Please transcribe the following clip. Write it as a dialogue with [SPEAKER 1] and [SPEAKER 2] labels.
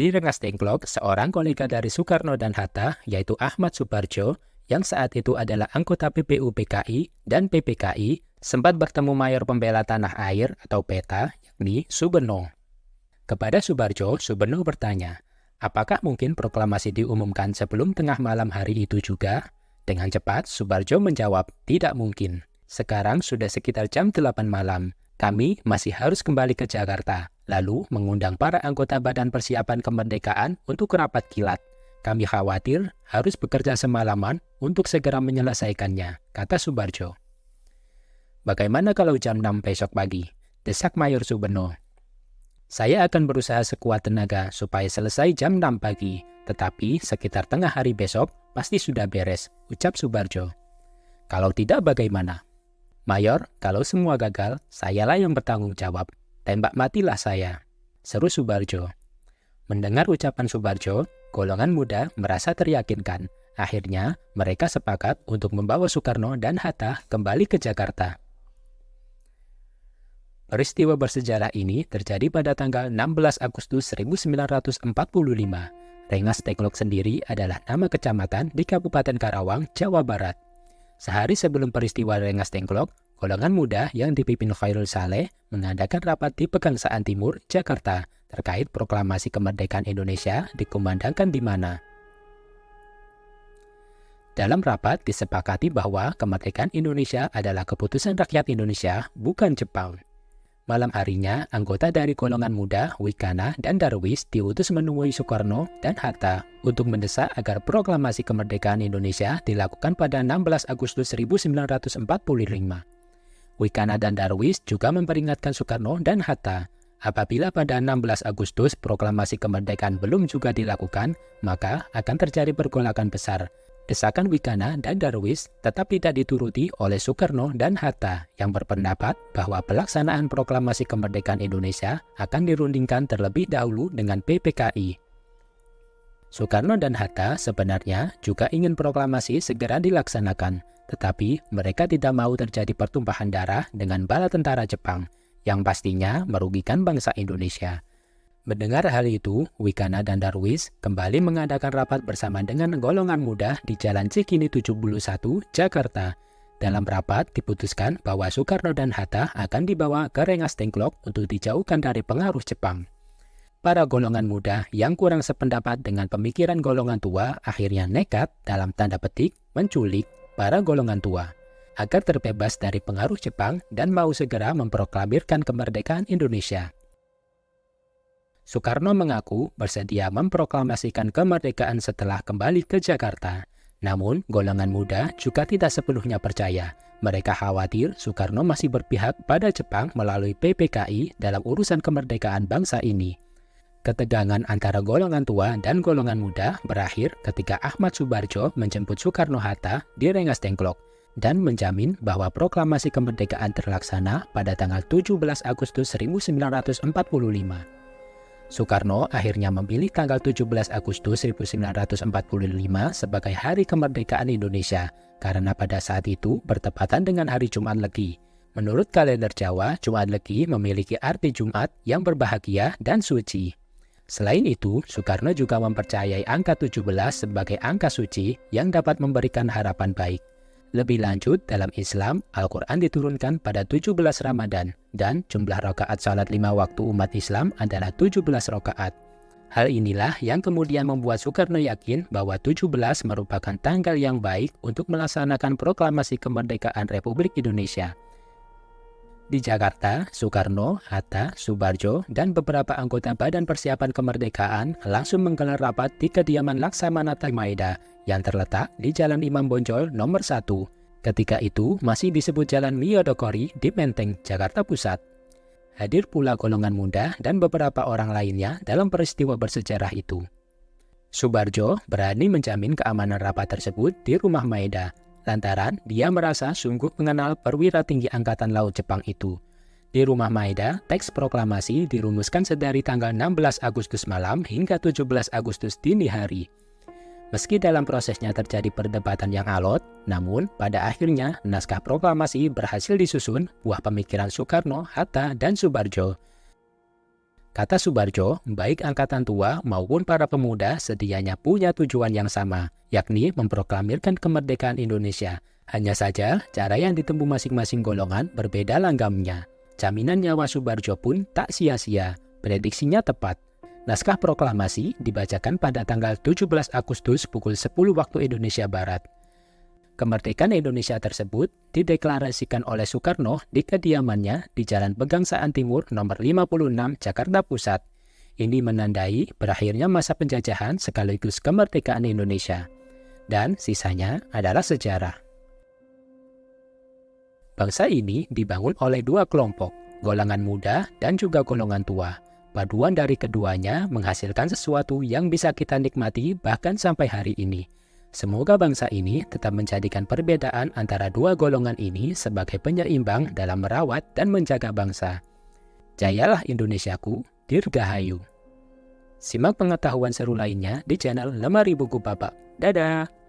[SPEAKER 1] Di Rengas Dengklok, seorang kolega dari Soekarno dan Hatta, yaitu Ahmad Subarjo, yang saat itu adalah anggota PPU PKI dan PPKI, sempat bertemu Mayor Pembela Tanah Air atau PETA, yakni Subenno. Kepada Subarjo, Subenno bertanya, apakah mungkin proklamasi diumumkan sebelum tengah malam hari itu juga? Dengan cepat, Subarjo menjawab, tidak mungkin. Sekarang sudah sekitar jam 8 malam. Kami masih harus kembali ke Jakarta, lalu mengundang para anggota Badan Persiapan Kemerdekaan untuk rapat kilat. Kami khawatir harus bekerja semalaman untuk segera menyelesaikannya, kata Subarjo. Bagaimana kalau jam 6 besok pagi? Desak Mayor Subenno. Saya akan berusaha sekuat tenaga supaya selesai jam 6 pagi, tetapi sekitar tengah hari besok pasti sudah beres, ucap Subarjo. Kalau tidak bagaimana? Mayor, kalau semua gagal, sayalah yang bertanggung jawab. Tembak matilah saya, seru Subarjo. Mendengar ucapan Subarjo, golongan muda merasa teryakinkan. Akhirnya, mereka sepakat untuk membawa Soekarno dan Hatta kembali ke Jakarta. Peristiwa bersejarah ini terjadi pada tanggal 16 Agustus 1945. Rengas Dengklok sendiri adalah nama kecamatan di Kabupaten Karawang, Jawa Barat. Sehari sebelum peristiwa Rengas Dengklok, golongan muda yang dipimpin Khairul Saleh mengadakan rapat di Pegangsaan Timur, Jakarta, terkait proklamasi kemerdekaan Indonesia dikumandangkan di mana. Dalam rapat disepakati bahwa kemerdekaan Indonesia adalah keputusan rakyat Indonesia, bukan Jepang. Malam harinya, anggota dari golongan muda, Wikana, dan Darwis diutus menemui Soekarno dan Hatta untuk mendesak agar proklamasi kemerdekaan Indonesia dilakukan pada 16 Agustus 1945. Wikana dan Darwis juga memperingatkan Soekarno dan Hatta, apabila pada 16 Agustus proklamasi kemerdekaan belum juga dilakukan, maka akan terjadi pergolakan besar. Desakan Wikana dan Darwis tetap tidak dituruti oleh Soekarno dan Hatta yang berpendapat bahwa pelaksanaan proklamasi kemerdekaan Indonesia akan dirundingkan terlebih dahulu dengan PPKI. Soekarno dan Hatta sebenarnya juga ingin proklamasi segera dilaksanakan, tetapi mereka tidak mau terjadi pertumpahan darah dengan bala tentara Jepang, yang pastinya merugikan bangsa Indonesia. Mendengar hal itu, Wikana dan Darwis kembali mengadakan rapat bersama dengan golongan muda di Jalan Cikini 71, Jakarta. Dalam rapat diputuskan bahwa Soekarno dan Hatta akan dibawa ke Rengas Dengklok untuk dijauhkan dari pengaruh Jepang. Para golongan muda yang kurang sependapat dengan pemikiran golongan tua akhirnya nekat, dalam tanda petik, menculik para golongan tua agar terbebas dari pengaruh Jepang dan mau segera memproklamirkan kemerdekaan Indonesia. Soekarno mengaku bersedia memproklamasikan kemerdekaan setelah kembali ke Jakarta. Namun, golongan muda juga tidak sepenuhnya percaya. Mereka khawatir Soekarno masih berpihak pada Jepang melalui PPKI dalam urusan kemerdekaan bangsa ini. Ketegangan antara golongan tua dan golongan muda berakhir ketika Ahmad Subarjo menjemput Soekarno-Hatta di Rengas Dengklok dan menjamin bahwa proklamasi kemerdekaan terlaksana pada tanggal 17 Agustus 1945. Soekarno akhirnya memilih tanggal 17 Agustus 1945 sebagai Hari Kemerdekaan Indonesia karena pada saat itu bertepatan dengan hari Jumat Legi. Menurut kalender Jawa, Jumat Legi memiliki arti Jumat yang berbahagia dan suci. Selain itu, Soekarno juga mempercayai angka 17 sebagai angka suci yang dapat memberikan harapan baik. Lebih lanjut, dalam Islam, Al-Quran diturunkan pada 17 Ramadan, dan jumlah rakaat salat 5 waktu umat Islam adalah 17 rakaat. Hal inilah yang kemudian membuat Soekarno yakin bahwa 17 merupakan tanggal yang baik untuk melaksanakan proklamasi kemerdekaan Republik Indonesia. Di Jakarta, Soekarno, Hatta, Subarjo, dan beberapa anggota Badan Persiapan Kemerdekaan langsung menggelar rapat di kediaman Laksamana Tamaida yang terletak di Jalan Imam Bonjol nomor 1. Ketika itu masih disebut Jalan Miyodokori di Menteng, Jakarta Pusat. Hadir pula golongan muda dan beberapa orang lainnya dalam peristiwa bersejarah itu. Subarjo berani menjamin keamanan rapat tersebut di Rumah Maeda, lantaran dia merasa sungguh mengenal perwira tinggi Angkatan Laut Jepang itu. Di Rumah Maeda, teks proklamasi dirumuskan sedari tanggal 16 Agustus malam hingga 17 Agustus dini hari. Meski dalam prosesnya terjadi perdebatan yang alot, namun pada akhirnya naskah proklamasi berhasil disusun buah pemikiran Soekarno, Hatta, dan Subarjo. Kata Soebardjo, baik angkatan tua maupun para pemuda sedianya punya tujuan yang sama, yakni memproklamirkan kemerdekaan Indonesia. Hanya saja, cara yang ditempuh masing-masing golongan berbeda langgamnya. Jaminan nyawa Soebardjo pun tak sia-sia, prediksinya tepat. Naskah proklamasi dibacakan pada tanggal 17 Agustus pukul 10 waktu Indonesia Barat. Kemerdekaan Indonesia tersebut dideklarasikan oleh Soekarno di kediamannya di Jalan Pegangsaan Timur nomor 56 Jakarta Pusat. Ini menandai berakhirnya masa penjajahan sekaligus kemerdekaan Indonesia. Dan sisanya adalah sejarah. Bangsa ini dibangun oleh dua kelompok, golongan muda dan juga golongan tua. Paduan dari keduanya menghasilkan sesuatu yang bisa kita nikmati bahkan sampai hari ini. Semoga bangsa ini tetap menjadikan perbedaan antara dua golongan ini sebagai penyeimbang dalam merawat dan menjaga bangsa. Jayalah Indonesiaku, Dirgahayu. Simak pengetahuan seru lainnya di channel Lemari Buku Bapak. Dadah!